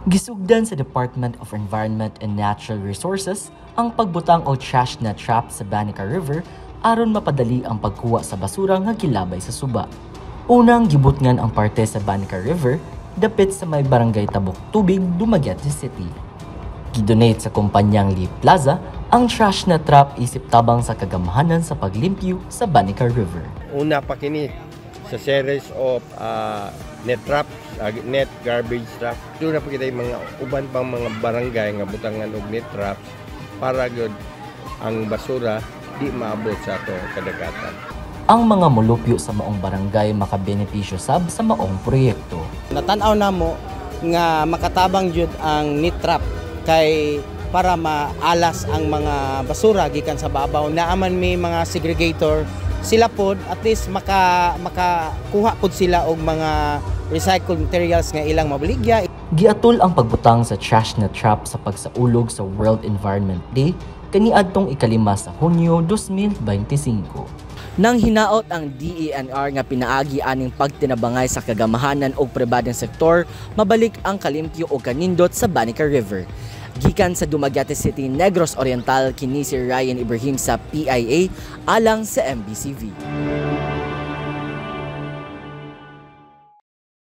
Gisugdan sa Department of Environment and Natural Resources ang pagbutang o trash na trap sa Banica River aron mapadali ang pagkuha sa basura nga gilabay sa suba. Unang gibutngan ang parte sa Banica River dapit sa may barangay Tabok Tubig, Dumaguete City. Gidonate sa kumpanyang Lee Plaza ang trash na trap isip tabang sa kagamahanan sa paglimpyo sa Banica River. Una pa kini sa series of net trap, net garbage trap. Doon na pa kita yung mga uban pang mga barangay nga butangan og net trap para gyud ang basura di maabot sa ato kadagatan. Ang mga mulupyo sa maong barangay makabenepisyo sab sa maong proyekto. Natanaw na mo nga makatabang jud ang net trap kay para maalas ang mga basura gikan sa babaw. Naaman may mga segregator sila pod at least makakuha pod sila og mga recycled materials nga ilang mabaligya. Giatul ang pagbutang sa trash na trap sa pagsaulog sa World Environment Day kaniadtong ikalima sa Hunyo 2025. Nang hinaot ang DENR nga pinaagi aning pagtinabangay sa kagamahanan og pribadong sektor, mabalik ang kalimpyo o kanindot sa Banica River. Gikan sa Dumaguete City, Negros Oriental, kini si Ryan Ibrahim sa PIA alang sa MBCV.